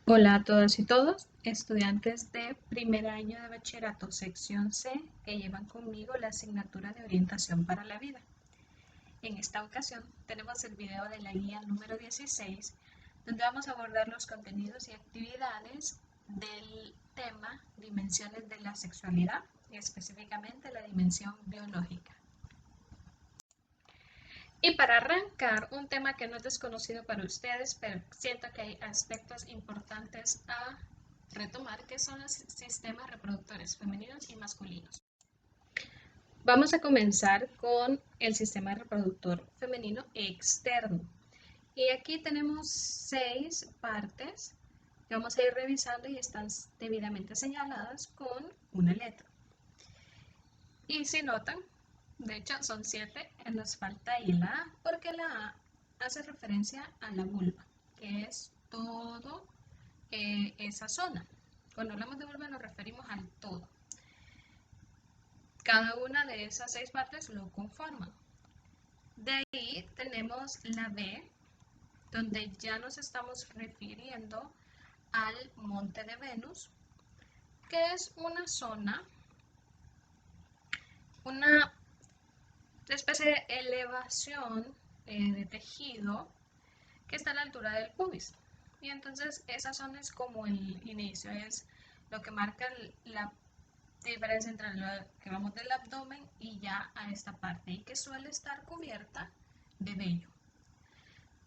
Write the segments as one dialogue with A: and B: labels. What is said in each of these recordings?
A: Hola a todas y todos, estudiantes de primer año de bachillerato sección C que llevan conmigo la asignatura de orientación para la vida. En esta ocasión tenemos el video de la guía número 16, donde vamos a abordar los contenidos y actividades del tema dimensiones de la sexualidad, y específicamente la dimensión biológica. Y para arrancar, un tema que no es desconocido para ustedes, pero siento que hay aspectos importantes a retomar, que son los sistemas reproductores femeninos y masculinos. Vamos a comenzar con el sistema reproductor femenino externo. Y aquí tenemos 6 partes que vamos a ir revisando y están debidamente señaladas con una letra. Y si notan, de hecho son 7, nos falta ahí la A, porque la A hace referencia a la vulva, que es todo esa zona. Cuando hablamos de vulva nos referimos al todo. Cada una de esas 6 partes lo conforman. De ahí tenemos la B, donde ya nos estamos refiriendo al monte de Venus, que es una zona, una especie de elevación de tejido que está a la altura del pubis. Y entonces esa zona es como el inicio, es lo que marca la diferencia entre lo que vamos del abdomen y ya a esta parte, y que suele estar cubierta de vello.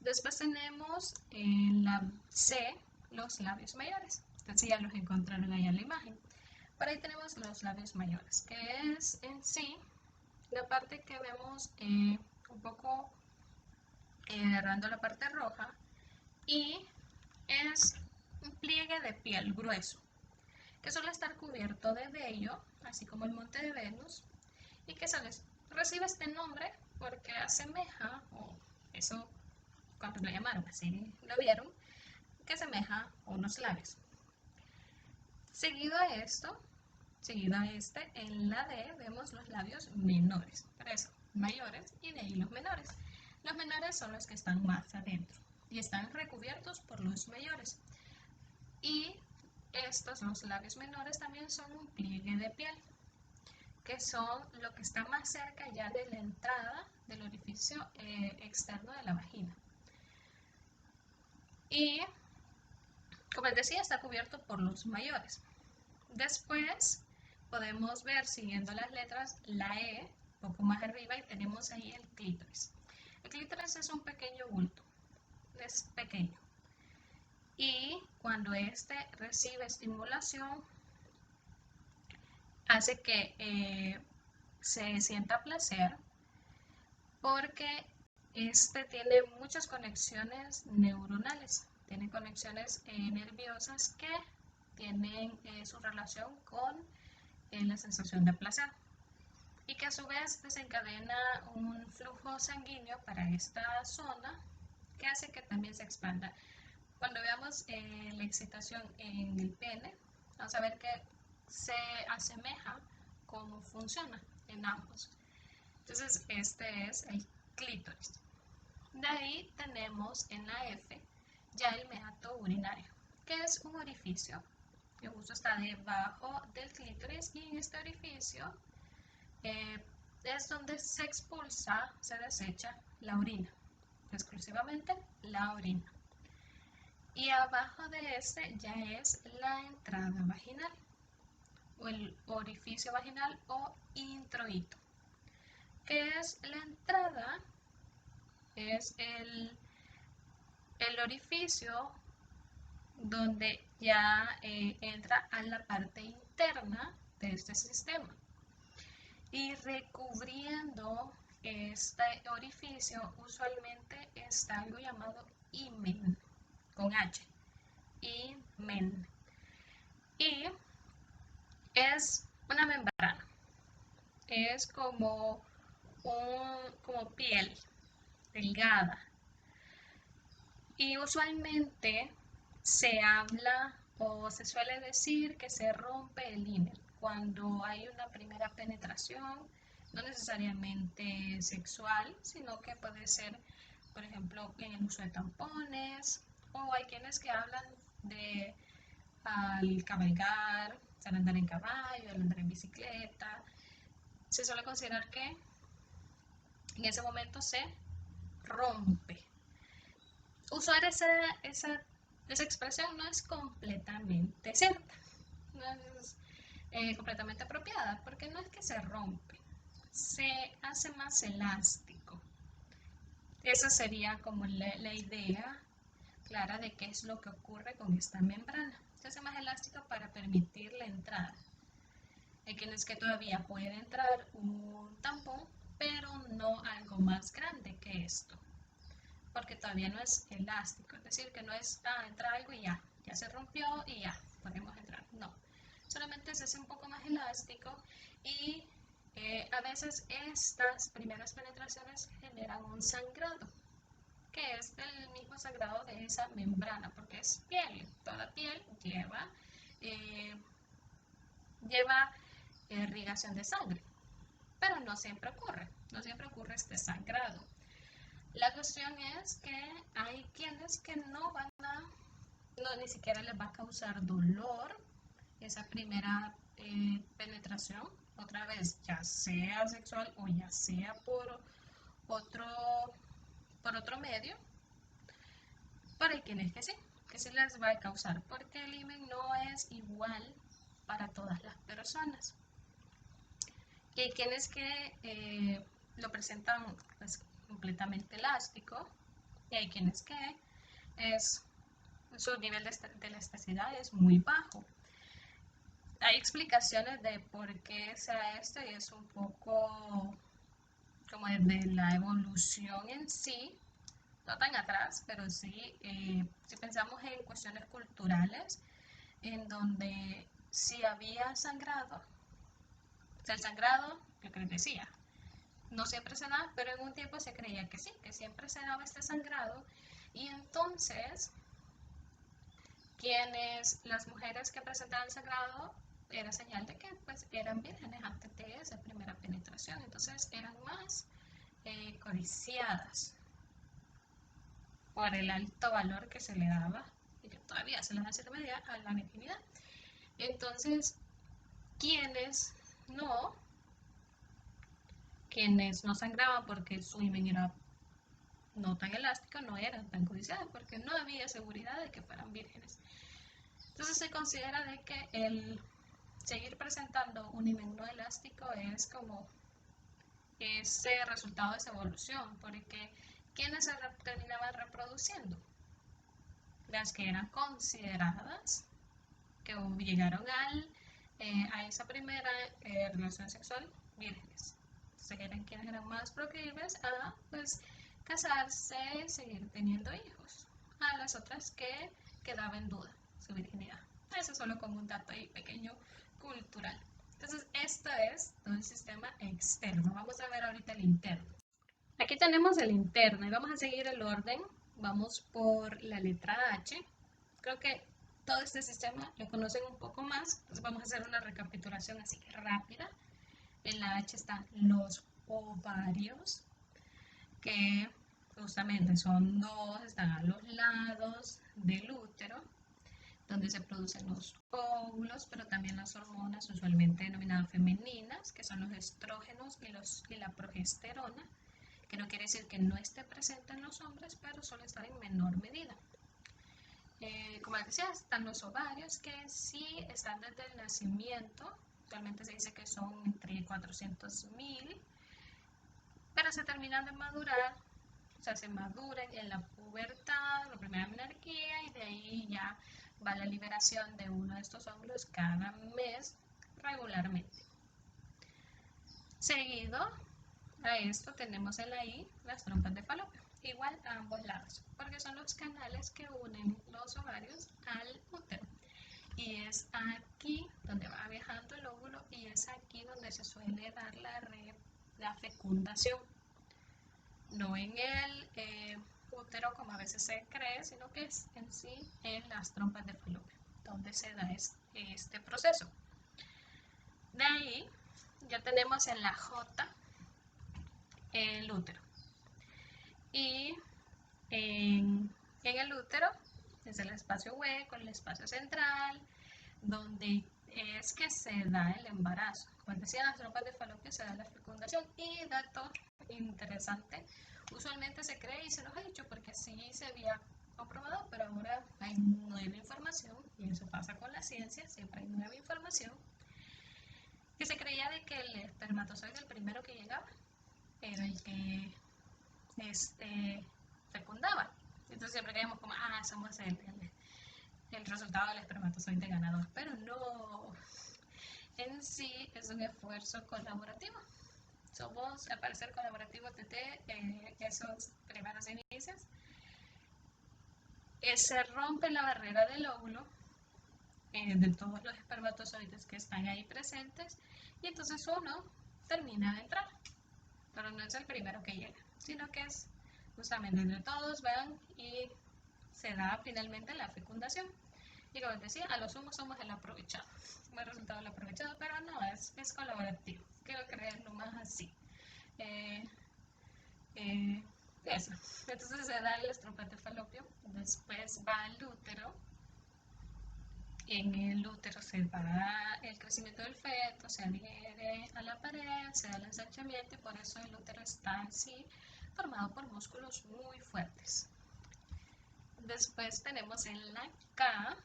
A: Después tenemos en la C los labios mayores. Entonces ya los encontraron ahí en la imagen. Por ahí tenemos los labios mayores, que es en sí la parte que vemos un poco agarrando la parte roja, y es un pliegue de piel grueso que suele estar cubierto de vello, así como el monte de Venus, y que recibe este nombre porque asemeja, o eso cuando lo llamaron así lo vieron, que asemeja unos labios. Seguido a esto, seguido a este, en la D vemos los labios menores, por eso mayores y de ahí los menores. Los menores son los que están más adentro y están recubiertos por los mayores. Y estos, los labios menores, también son un pliegue de piel, que son lo que está más cerca ya de la entrada del orificio externo de la vagina. Y, como les decía, está cubierto por los mayores. Después podemos ver, siguiendo las letras, la E, un poco más arriba, y tenemos ahí el clítoris. El clítoris es un pequeño bulto, es pequeño. Y cuando este recibe estimulación, hace que se sienta placer, porque este tiene muchas conexiones neuronales, tiene conexiones nerviosas que tienen su relación con la sensación de placer, y que a su vez desencadena un flujo sanguíneo para esta zona que hace que también se expanda. Cuando veamos la excitación en el pene, vamos a ver que se asemeja cómo funciona en ambos. Entonces este es el clítoris. De ahí tenemos en la F ya el meato urinario, que es un orificio que justo está debajo del clítoris, y en este orificio es donde se expulsa, se desecha la orina, exclusivamente la orina. Y abajo de este ya es la entrada vaginal, o el orificio vaginal o introito. ¿Qué es la entrada? Es el orificio donde ya entra a la parte interna de este sistema. Y recubriendo este orificio usualmente está algo llamado himen, con H, himen. Y es una membrana, es como piel delgada, y usualmente se habla o se suele decir que se rompe el himen cuando hay una primera penetración, no necesariamente sexual, sino que puede ser, por ejemplo, en el uso de tampones, o hay quienes que hablan de al cabalgar, al andar en caballo, al andar en bicicleta. Se suele considerar que en ese momento se rompe. Usar esa expresión no es completamente cierta, no es completamente apropiada, porque no es que se rompe, se hace más elástico. Esa sería como la idea clara de qué es lo que ocurre con esta membrana. Se hace más elástica para permitir la entrada. Hay quienes que todavía puede entrar un tampón, pero no algo más grande que esto, porque todavía no es elástico, es decir, que no es, entra algo y ya se rompió y ya, podemos entrar. No, solamente se hace un poco más elástico y a veces estas primeras penetraciones generan un sangrado, que es el mismo sangrado de esa membrana, porque es piel, toda piel eh, lleva irrigación de sangre, pero no siempre ocurre, no siempre ocurre este sangrado. La cuestión es que hay quienes que no van a, no, ni siquiera les va a causar dolor esa primera penetración, otra vez, ya sea sexual o ya sea otro, por otro medio, pero hay quienes que sí les va a causar, porque el himen no es igual para todas las personas. Y hay quienes que lo presentan pues, completamente elástico, y hay quienes que es, su nivel de elasticidad es muy bajo. Hay explicaciones de por qué sea esto y es un poco como de la evolución en sí, no tan atrás, pero sí, si pensamos en cuestiones culturales, en donde si había sangrado, o sea, el sangrado, lo que les decía, no siempre se da, pero en un tiempo se creía que sí, que siempre se daba este sangrado, y entonces las mujeres que presentaban sangrado era señal de que pues eran vírgenes antes de esa primera penetración, entonces eran más codiciadas por el alto valor que se le daba, y que todavía se le da en cierta medida, a la virginidad. Entonces, quienes no, quienes no sangraban porque su himen era no tan elástico, no eran tan codiciadas, porque no había seguridad de que fueran vírgenes. Entonces se considera de que el seguir presentando un himen no elástico es como ese resultado de esa evolución, porque ¿quiénes se terminaban reproduciendo? Las que eran consideradas que llegaron a esa primera relación sexual vírgenes. Entonces eran quienes eran más proclives a pues, casarse, seguir teniendo hijos. A las otras que quedaba en duda su virginidad. Eso es solo como un dato ahí pequeño cultural. Entonces esto es todo el sistema externo. Vamos a ver ahorita el interno. Aquí tenemos el interno y vamos a seguir el orden. Vamos por la letra H. Creo que todo este sistema lo conocen un poco más, entonces vamos a hacer una recapitulación así rápida. En la H están los ovarios, que justamente son dos, están a los lados del útero, donde se producen los óvulos, pero también las hormonas usualmente denominadas femeninas, que son los estrógenos y la progesterona, que no quiere decir que no esté presente en los hombres, pero suele estar en menor medida. Como les decía, están los ovarios, que sí están desde el nacimiento, actualmente se dice que son entre 400.000, pero se terminan de madurar, o sea, se maduran en la pubertad, la primera menarquía, y de ahí ya va la liberación de uno de estos óvulos cada mes regularmente. Seguido a esto tenemos en la I las trompas de falopio, igual a ambos lados, porque son los canales que unen los ovarios al útero. Y es aquí donde va viajando el óvulo y es aquí donde se suele dar la fecundación. No en el útero como a veces se cree, sino que es en sí en las trompas de falopio, donde se da este proceso. De ahí ya tenemos en la J el útero. Y en el útero es el espacio hueco, el espacio central, donde es que se da el embarazo. Como decía, las trompas de falopio se da la fecundación. Y dato interesante, usualmente se cree y se nos ha dicho porque sí se había comprobado, pero ahora hay nueva información, y eso pasa con la ciencia, siempre hay nueva información, que se creía de que el espermatozoide, el primero que llegaba, era el que fecundaba. Entonces siempre creíamos como, somos el resultado del espermatozoide ganador, pero no, en sí es un esfuerzo colaborativo. Somos, al parecer, colaborativos desde esos primeros inicios. Se rompe la barrera del óvulo de todos los espermatozoides que están ahí presentes, y entonces uno termina de entrar, pero no es el primero que llega, sino que es justamente entre todos van y se da finalmente la fecundación. Y como decía, a lo sumo somos el aprovechado, como el resultado del aprovechado, pero no, es colaborativo. Quiero creerlo más así. Eso. Entonces se da el estropete falopio, después va al útero. En el útero se da el crecimiento del feto, se adhiere a la pared, se da el ensanchamiento, y por eso el útero está así, formado por músculos muy fuertes. Después tenemos en la K,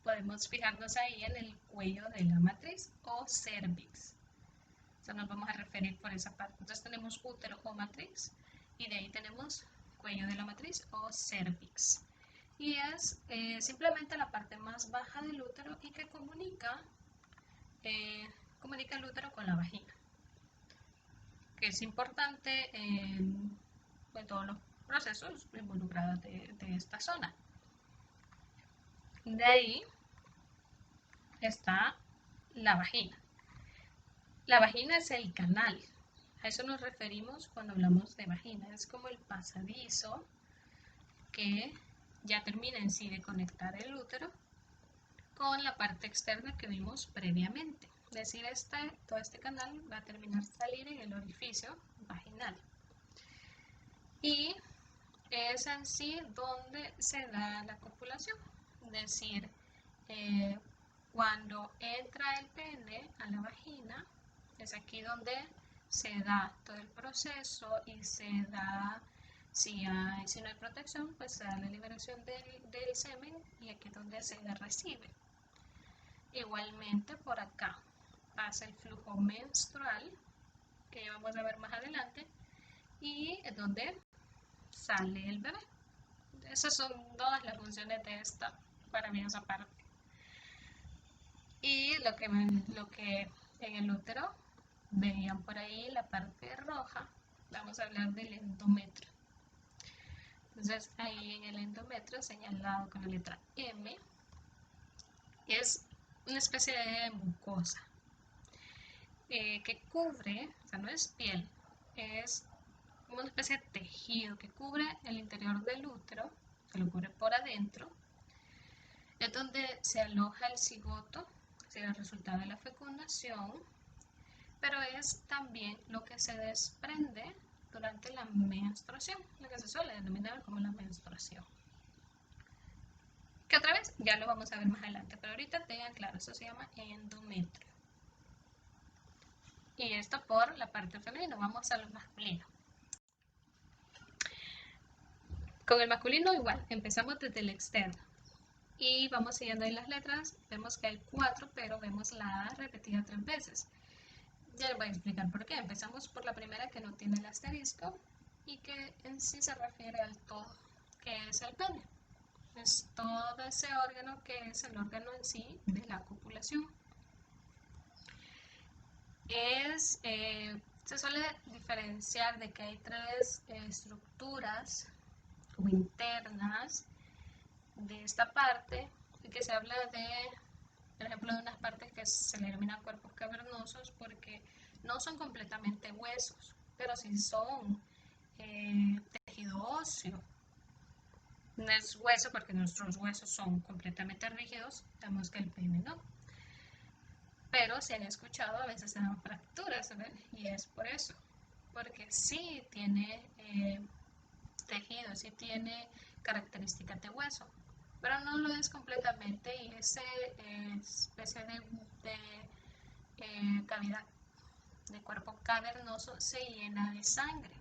A: podemos fijarnos ahí en el cuello de la matriz o cervix. Entonces nos vamos a referir por esa parte. Entonces tenemos útero o matriz, y de ahí tenemos cuello de la matriz o cervix. Y es simplemente la parte más baja del útero y que comunica el útero con la vagina, que es importante en todos los procesos involucrados de esta zona. De ahí está la vagina. La vagina es el canal. A eso nos referimos cuando hablamos de vagina. Es como el pasadizo que ya termina en sí de conectar el útero con la parte externa que vimos previamente. Es decir, todo este canal va a terminar de salir en el orificio vaginal. Y es en sí donde se da la copulación. Es decir, cuando entra el pene a la vagina, es aquí donde se da todo el proceso y se da, si no hay protección, pues se da la liberación del semen, y aquí es donde se recibe. Igualmente por acá pasa el flujo menstrual, que vamos a ver más adelante, y es donde sale el bebé. Esas son todas las funciones de esta maravillosa parte. Y lo que en el útero veían por ahí, la parte roja, vamos a hablar del endometrio. Entonces ahí en el endometrio, señalado con la letra M, es una especie de mucosa que cubre, o sea, no es piel, es una especie de tejido que cubre el interior del útero, que lo cubre por adentro. Es donde se aloja el cigoto, es el resultado de la fecundación, pero es también lo que se desprende durante la menstruación, lo que se suele denominar como la menstruación. Que otra vez ya lo vamos a ver más adelante, pero ahorita tengan claro, eso se llama endometrio. Y esto por la parte femenina. Vamos a lo masculino. Con el masculino igual, empezamos desde el externo y vamos siguiendo ahí las letras. Vemos que hay 4, pero vemos la A repetida 3 veces. Ya les voy a explicar por qué. Empezamos por la primera, que no tiene el asterisco y que en sí se refiere al todo, que es el pene. Es todo ese órgano que es el órgano en sí de la copulación. Se suele diferenciar de que hay 3 estructuras como internas de esta parte, y que se habla de, por ejemplo, de unas partes que se le denominan cuerpos cavernosos porque no son completamente huesos, pero sí son tejido óseo. No es hueso porque nuestros huesos son completamente rígidos, sabemos que el pene no. Pero se han escuchado, a veces se dan fracturas, ¿ven? Y es por eso, porque sí tiene tejido, sí tiene características de hueso, pero no lo es completamente, y esa especie de cavidad de cuerpo cavernoso se llena de sangre,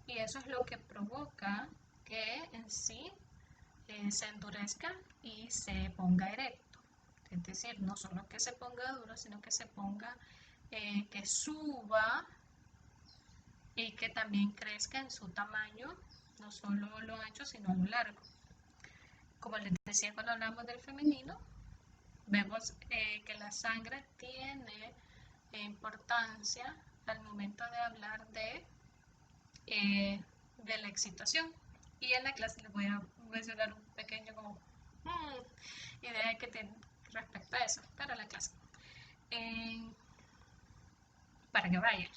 A: y eso es lo que provoca que en sí se endurezca y se ponga erecto. Es decir, no solo que se ponga duro, sino que se ponga, que suba y que también crezca en su tamaño, no solo lo ancho, sino a lo largo. Como les decía cuando hablamos del femenino, vemos que la sangre tiene importancia al momento de hablar de la excitación. Y en la clase les voy a mencionar un pequeño como idea que tienen respecto a eso para la clase. Para que vayan.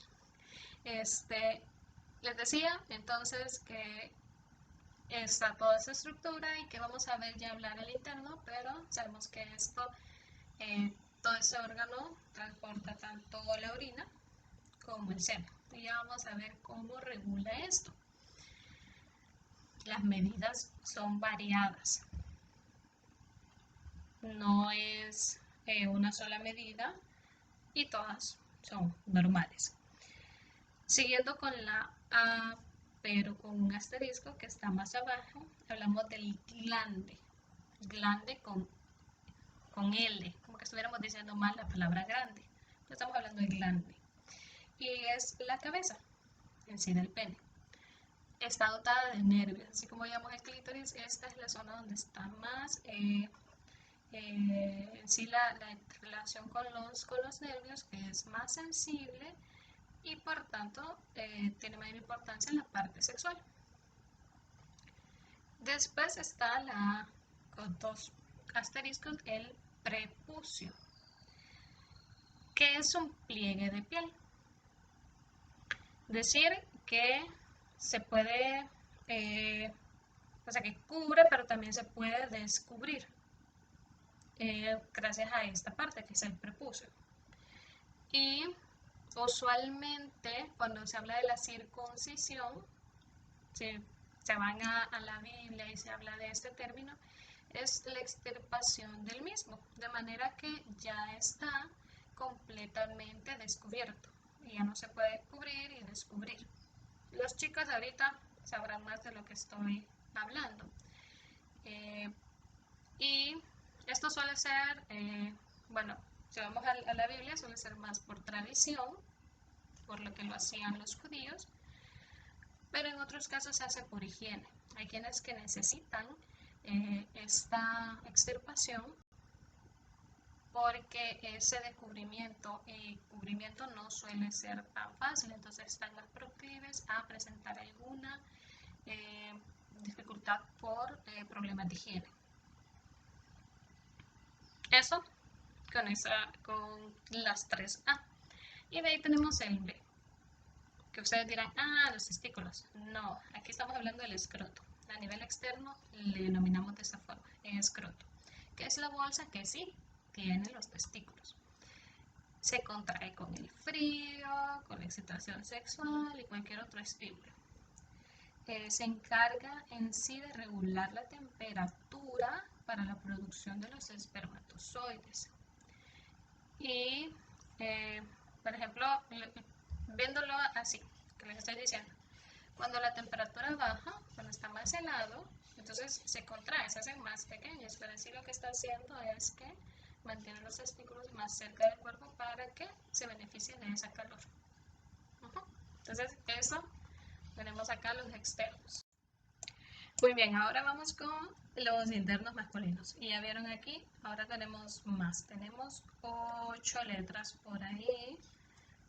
A: Les decía entonces que está toda esa estructura y que vamos a ver ya hablar el interno, pero sabemos que todo ese órgano transporta tanto la orina como el semen. Y ya vamos a ver cómo regula esto. Las medidas son variadas. No es una sola medida y todas son normales. Siguiendo con la A, pero con un asterisco que está más abajo, hablamos del glande. Glande con L, como que estuviéramos diciendo mal la palabra grande. Estamos hablando de glande. Y es la cabeza en sí del pene. Está dotada de nervios, así como llamamos el clítoris. Esta es la zona donde está más en sí la relación con los nervios, que es más sensible y por tanto tiene mayor importancia en la parte sexual. Después está con dos asteriscos, el prepucio, que es un pliegue de piel. Decir que se puede, o sea, que cubre, pero también se puede descubrir gracias a esta parte que es el prepucio. Y usualmente cuando se habla de la circuncisión, se van a la Biblia y se habla de este término, es la extirpación del mismo, de manera que ya está completamente descubierto y ya no se puede cubrir y descubrir. Los chicos ahorita sabrán más de lo que estoy hablando. Y esto suele ser, bueno, si vamos a la Biblia, suele ser más por tradición, por lo que lo hacían los judíos, pero en otros casos se hace por higiene. Hay quienes que necesitan esta extirpación porque ese descubrimiento y cubrimiento no suele ser tan fácil, entonces están más proclives a presentar alguna dificultad por problemas de higiene. Eso con las 3A. Y de ahí tenemos el B, que ustedes dirán, los testículos. No, aquí estamos hablando del escroto. A nivel externo le denominamos de esta forma, escroto, que es la bolsa que sí tiene los testículos. Se contrae con el frío, con la excitación sexual y cualquier otro estímulo. Se encarga en sí de regular la temperatura para la producción de los espermatozoides. Y, por ejemplo, viéndolo así, que les estoy diciendo, cuando la temperatura baja, cuando está más helado, entonces se contrae, se hacen más pequeños, pero así lo que está haciendo es que mantiene los testículos más cerca del cuerpo para que se beneficien de esa calor. Entonces, eso tenemos acá los externos. Muy bien, ahora vamos con los internos masculinos. Y ya vieron aquí, ahora tenemos más. Tenemos 8 letras por ahí,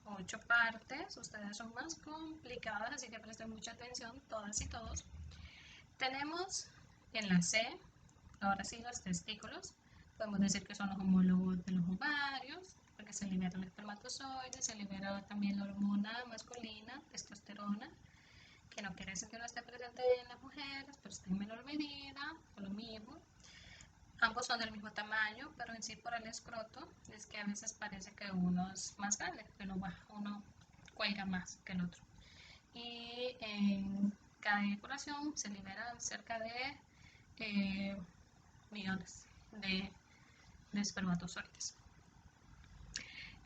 A: 8 partes. Ustedes son más complicadas, así que presten mucha atención, todas y todos. Tenemos en la C, ahora sí, los testículos. Podemos decir que son los homólogos de los ovarios, porque se libera el espermatozoide, se libera también la hormona masculina, testosterona, que no quiere decir que no esté presente en las mujeres, pero está en menor medida, por lo mismo. Ambos son del mismo tamaño, pero en sí por el escroto es que a veces parece que uno es más grande, que uno cuelga más que el otro. Y cada eyaculación se liberan cerca de millones de espermatozoides.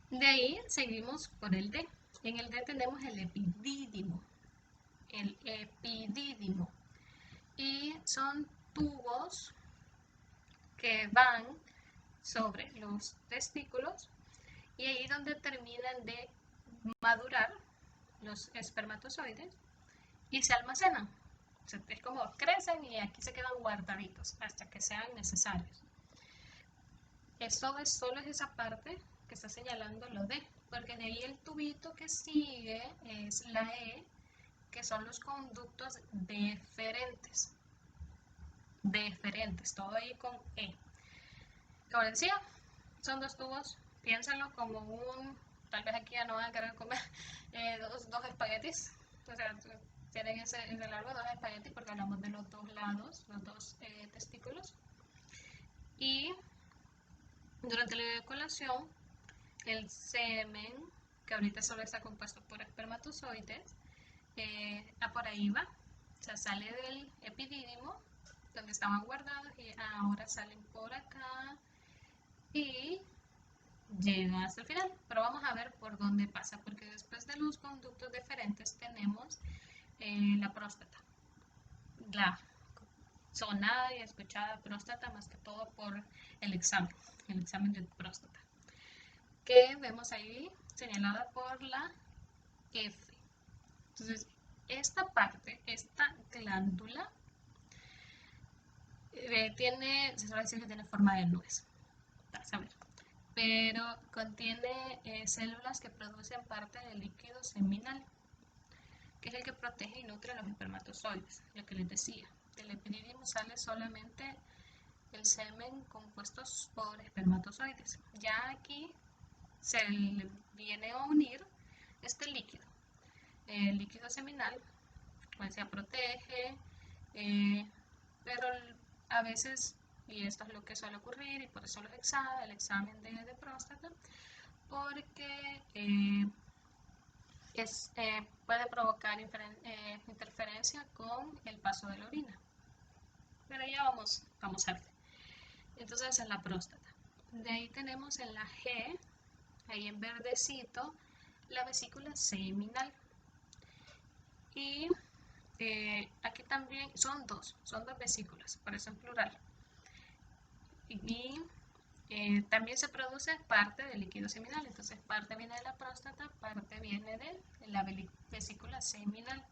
A: De ahí seguimos por el D. En el D tenemos el epidídimo. El epidídimo. Y son tubos que van sobre los testículos y ahí donde terminan de madurar los espermatozoides y se almacenan. O sea, es como crecen y aquí se quedan guardaditos hasta que sean necesarios. Esto solo es esa parte que está señalando lo D, porque de ahí el tubito que sigue es la E, que son los conductos deferentes. Deferentes, todo ahí con E. Como decía, son dos tubos, piénsenlo como tal vez aquí ya no van a querer comer dos espaguetis, o sea, tienen ese largo, dos espaguetis porque hablamos de los dos lados, los dos testículos. Y durante la eyaculación, el semen, que ahorita solo está compuesto por espermatozoides, por ahí va, o sea, sale del epidídimo, donde estaban guardados, y ahora salen por acá y llega hasta el final. Pero vamos a ver por dónde pasa, porque después de los conductos deferentes tenemos la próstata, la sonada y escuchada próstata, más que todo por el examen de próstata, que vemos ahí señalada por la F. Entonces, esta parte, esta glándula, se suele decir que tiene forma de nuez, vas a ver, pero contiene células que producen parte del líquido seminal, que es el que protege y nutre a los espermatozoides, lo que les decía. Del epidídimo sale solamente el semen compuesto por espermatozoides. Ya aquí se viene a unir este líquido. El líquido seminal, pues se protege, pero a veces, y esto es lo que suele ocurrir, y por eso el examen de próstata, porque puede provocar interferencia con el paso de la orina. Pero ya vamos a ver. Entonces en la próstata. De ahí tenemos en la G, ahí en verdecito, la vesícula seminal. Y aquí también son dos vesículas, por eso en plural. Y también se produce parte del líquido seminal, entonces parte viene de la próstata, parte viene de la vesícula seminal.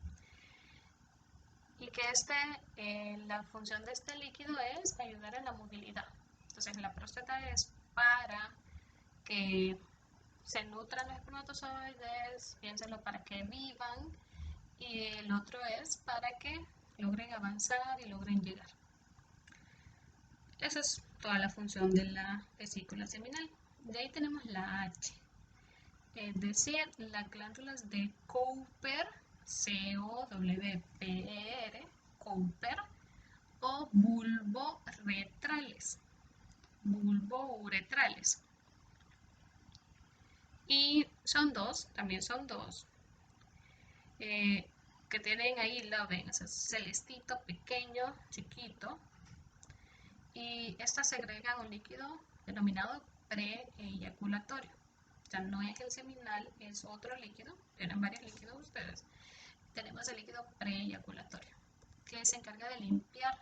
A: Y que la función de este líquido es ayudar en la movilidad. Entonces la próstata es para que se nutran los espermatozoides, piénsenlo, para que vivan, y el otro es para que logren avanzar y logren llegar. Esa es toda la función de la vesícula seminal. De ahí tenemos la H, es decir, las glándulas de Cowper, C-O-W-P-E-R, Cowper, o bulbouretrales. Y también son dos, que tienen ahí, lo ven, o sea, celestito, pequeño, chiquito, y estas segregan un líquido denominado preeyaculatorio. O sea, no es el seminal, es otro líquido, tienen varios líquidos ustedes. Tenemos el líquido preeyaculatorio, que se encarga de limpiar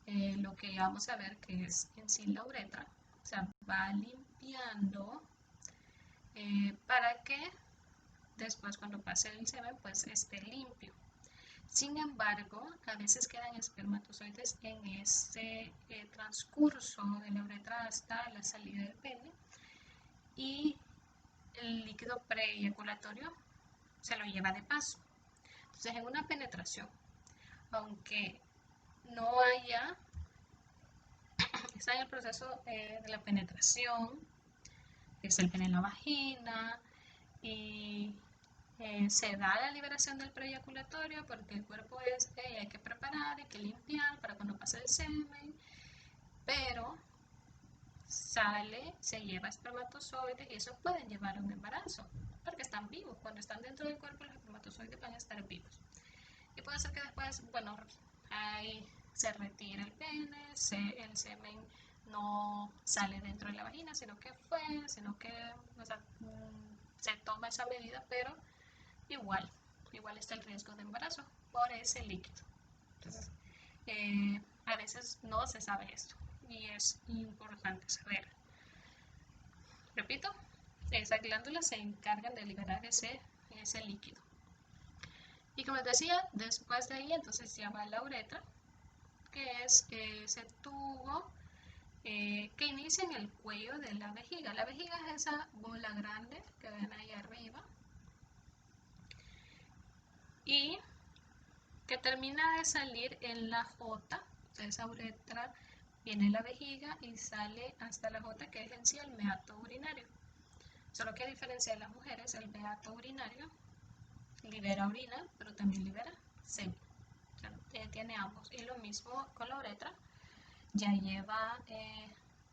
A: lo que vamos a ver que es en sí la uretra. O sea, va limpiando para que después cuando pase el semen pues esté limpio. Sin embargo, a veces quedan espermatozoides en ese transcurso de la uretra hasta la salida del pene, y el líquido preeyaculatorio se lo lleva de paso. Entonces, en una penetración, aunque no haya, está en el proceso de la penetración, es el pene en la vagina, y se da la liberación del preeyaculatorio porque el cuerpo hay que preparar, hay que limpiar para cuando pase el semen, pero sale, se lleva espermatozoides y eso pueden llevar a un embarazo porque están vivos. Cuando están dentro del cuerpo los espermatozoides van a estar vivos. Y puede ser que después, bueno, ahí se retire el pene, el semen no sale dentro de la vagina, sino que o sea, se toma esa medida, pero igual, igual está el riesgo de embarazo por ese líquido. Entonces, a veces no se sabe esto y es importante saber. Repito, esas glándulas se encargan de liberar ese líquido. Y como les decía, después de ahí entonces ya va la uretra, que es ese tubo que inicia en el cuello de la vejiga. La vejiga es esa bola grande que ven ahí arriba y que termina de salir en la J. De esa uretra viene la vejiga y sale hasta la J, que es en sí el meato urinario. Solo que a diferencia de las mujeres, el meato urinario libera orina, pero también libera semen. O sea, tiene ambos. Y lo mismo con la uretra, ya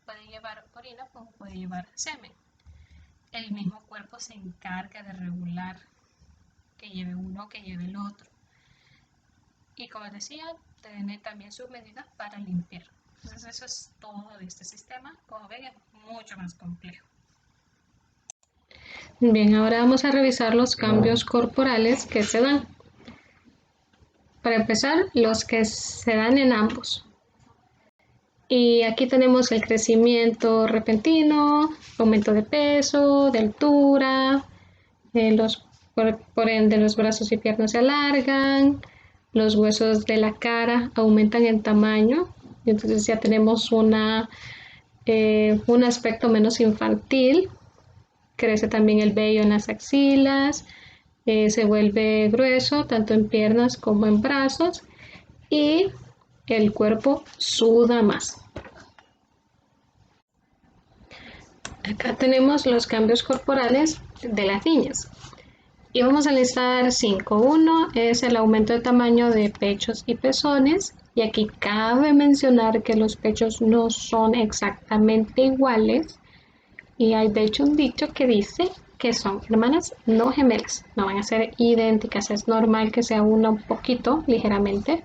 A: puede llevar orina como puede llevar semen. El mismo cuerpo se encarga de regular que lleve uno o que lleve el otro. Y como decía, tiene también sus medidas para limpiar. Entonces eso es todo de este sistema. Como ven, es mucho más complejo.
B: Bien, ahora vamos a revisar los cambios corporales que se dan. Para empezar, los que se dan en ambos. Y aquí tenemos el crecimiento repentino, aumento de peso, de altura, por ende los brazos y piernas se alargan, los huesos de la cara aumentan en tamaño, y entonces ya tenemos un aspecto menos infantil. Crece también el vello en las axilas, se vuelve grueso tanto en piernas como en brazos y el cuerpo suda más. Acá tenemos los cambios corporales de las niñas. Y vamos a listar 5. Uno es el aumento de tamaño de pechos y pezones. Y aquí cabe mencionar que los pechos no son exactamente iguales. Y hay de hecho un dicho que dice que son hermanas no gemelas. No van a ser idénticas. Es normal que sea una un poquito, ligeramente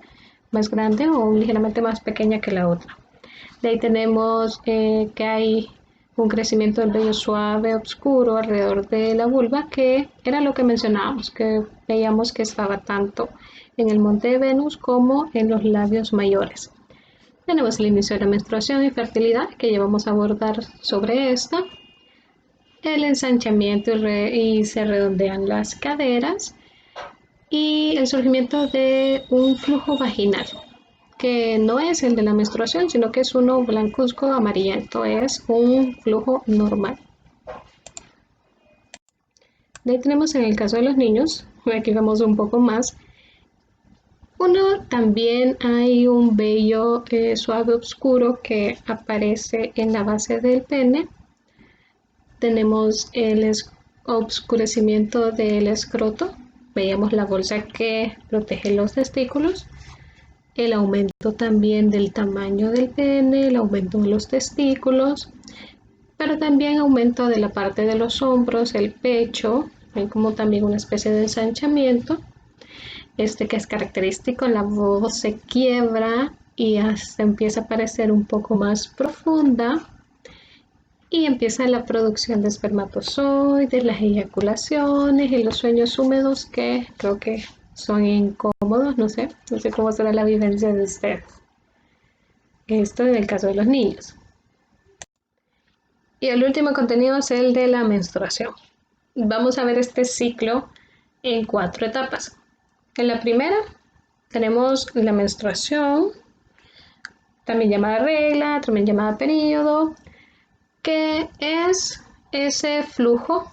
B: más grande o ligeramente más pequeña que la otra. De ahí tenemos que hay un crecimiento del vello suave, oscuro alrededor de la vulva, que era lo que mencionábamos, que veíamos que estaba tanto en el monte de Venus como en los labios mayores. Tenemos el inicio de la menstruación y fertilidad, que ya vamos a abordar sobre esta. El ensanchamiento y se redondean las caderas. Y el surgimiento de un flujo vaginal, que no es el de la menstruación, sino que es uno blancuzco amarillento, es un flujo normal. De ahí tenemos en el caso de los niños, aquí vemos un poco más. Uno, también hay un vello suave oscuro que aparece en la base del pene. Tenemos el oscurecimiento del escroto, veíamos la bolsa que protege los testículos. El aumento también del tamaño del pene, el aumento de los testículos, pero también aumento de la parte de los hombros, el pecho, hay como también una especie de ensanchamiento, que es característico, la voz se quiebra y hasta empieza a parecer un poco más profunda y empieza la producción de espermatozoides, las eyaculaciones y los sueños húmedos que creo que son incómodos, no sé cómo será la vivencia de ustedes. Esto en el caso de los niños. Y el último contenido es el de la menstruación. Vamos a ver este ciclo en 4 etapas. En la primera tenemos la menstruación, también llamada regla, también llamada periodo, que es ese flujo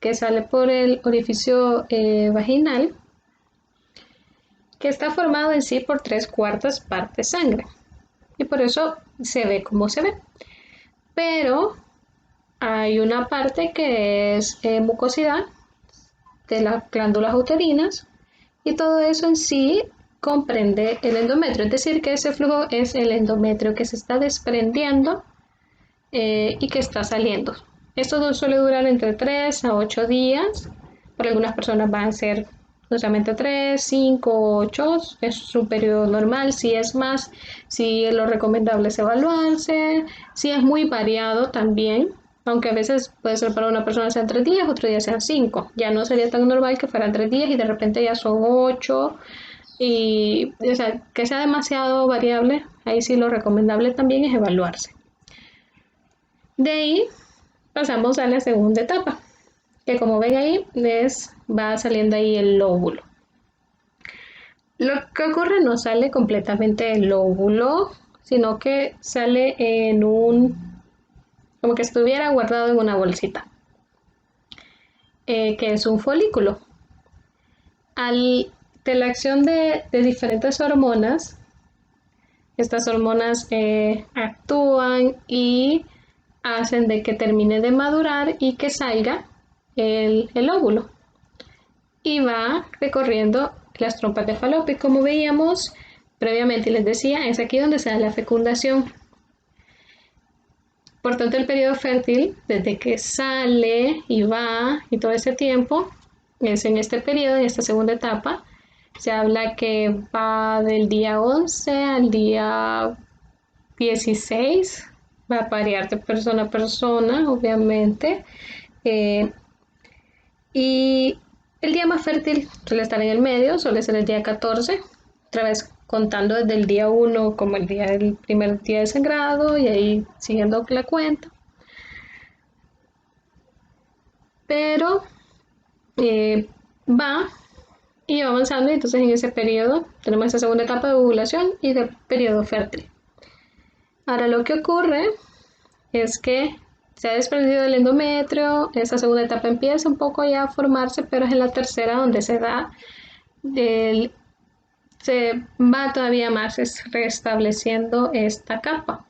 B: que sale por el orificio vaginal, que está formado en sí por 3/4 partes sangre. Y por eso se ve como se ve. Pero hay una parte que es mucosidad de las glándulas uterinas y todo eso en sí comprende el endometrio. Es decir, que ese flujo es el endometrio que se está desprendiendo y que está saliendo. Esto suele durar entre 3 a 8 días. Para algunas personas van a ser justamente 3, 5, 8 es su periodo normal. Si es más, si lo recomendable es evaluarse, si es muy variado también, aunque a veces puede ser para una persona sean 3 días, otro día sean 5. Ya no sería tan normal que fueran 3 días y de repente ya son 8. Y, o sea, que sea demasiado variable, ahí sí lo recomendable también es evaluarse. De ahí pasamos a la segunda etapa, que como ven ahí va saliendo ahí el óvulo. Lo que ocurre no sale completamente el óvulo, sino que sale en como que estuviera guardado en una bolsita, que es un folículo. De la acción de diferentes hormonas, estas hormonas actúan y hacen de que termine de madurar y que salga el óvulo. Y va recorriendo las trompas de Falopio. Como veíamos previamente, les decía, es aquí donde se da la fecundación. Por tanto, el periodo fértil, desde que sale y va y todo ese tiempo, es en este periodo, en esta segunda etapa. Se habla que va del día 11 al día 16, va a variar de persona a persona, obviamente. Y el día más fértil suele estar en el medio, suele ser el día 14, otra vez contando desde el día 1 como el primer día de sangrado y ahí siguiendo la cuenta. Pero va y va avanzando y entonces en ese periodo tenemos esa segunda etapa de ovulación y de periodo fértil. Ahora lo que ocurre es que se ha desprendido el endometrio, esa segunda etapa empieza un poco ya a formarse, pero es en la tercera donde se va todavía más restableciendo esta capa.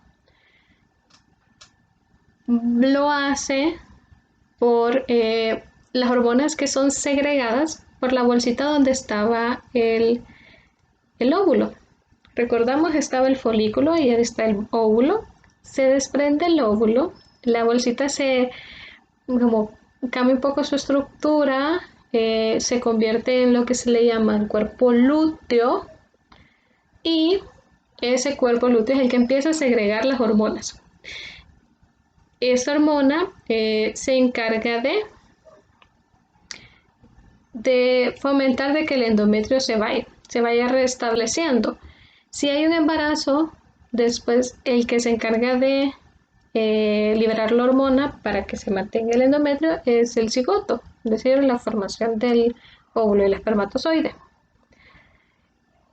B: Lo hace por las hormonas que son segregadas por la bolsita donde estaba el óvulo. Recordamos, estaba el folículo y ahí está el óvulo. Se desprende el óvulo, la bolsita como cambia un poco su estructura, se convierte en lo que se le llama el cuerpo lúteo y ese cuerpo lúteo es el que empieza a segregar las hormonas. Esta hormona se encarga de fomentar de que el endometrio se vaya restableciendo. Si hay un embarazo, después el que se encarga de liberar la hormona para que se mantenga el endometrio es el cigoto, es decir, la formación del óvulo y el espermatozoide.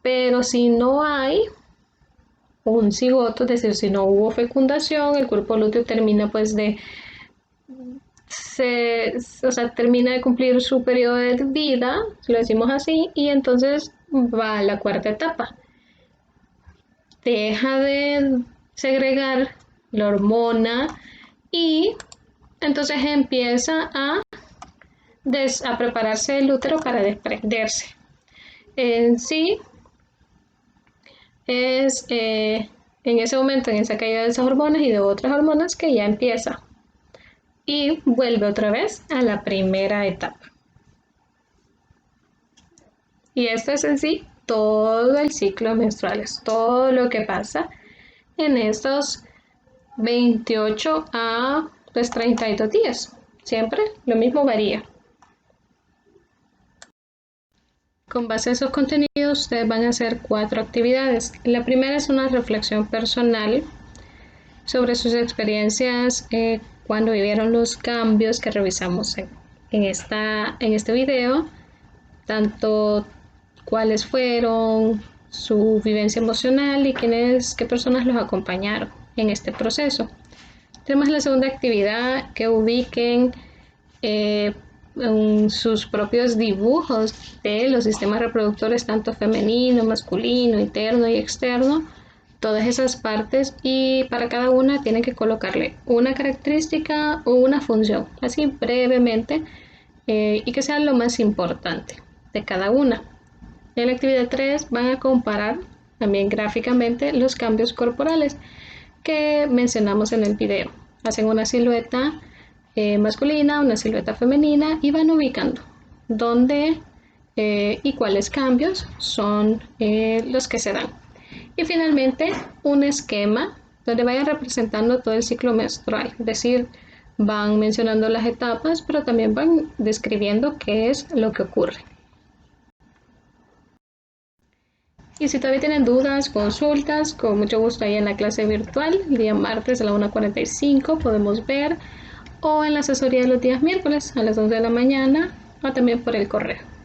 B: Pero si no hay un cigoto, es decir, si no hubo fecundación, el cuerpo lúteo termina pues termina de cumplir su periodo de vida, si lo decimos así, y entonces va a la cuarta etapa. Deja de segregar la hormona y entonces empieza a prepararse el útero para desprenderse. En sí, es en ese momento, en esa caída de esas hormonas y de otras hormonas que ya empieza y vuelve otra vez a la primera etapa. Y esto es en sí todo el ciclo menstrual, es todo lo que pasa en estos 28 a 32 días. Siempre lo mismo varía. Con base a esos contenidos, ustedes van a hacer 4 actividades. La primera es una reflexión personal sobre sus experiencias cuando vivieron los cambios que revisamos en este video, tanto cuáles fueron, su vivencia emocional y qué personas los acompañaron en este proceso. Tenemos la segunda actividad, que ubiquen en sus propios dibujos de los sistemas reproductores, tanto femenino, masculino, interno y externo, todas esas partes, y para cada una tienen que colocarle una característica o una función, así brevemente, y que sea lo más importante de cada una. En la actividad 3 van a comparar también gráficamente los cambios corporales que mencionamos en el video. Hacen una silueta masculina, una silueta femenina y van ubicando dónde y cuáles cambios son los que se dan. Y finalmente, un esquema donde vayan representando todo el ciclo menstrual, es decir, van mencionando las etapas, pero también van describiendo qué es lo que ocurre. Y si todavía tienen dudas, consultas, con mucho gusto ahí en la clase virtual, el día martes a la 1:45 podemos ver, o en la asesoría de los días miércoles a las 11 de la mañana, o también por el correo.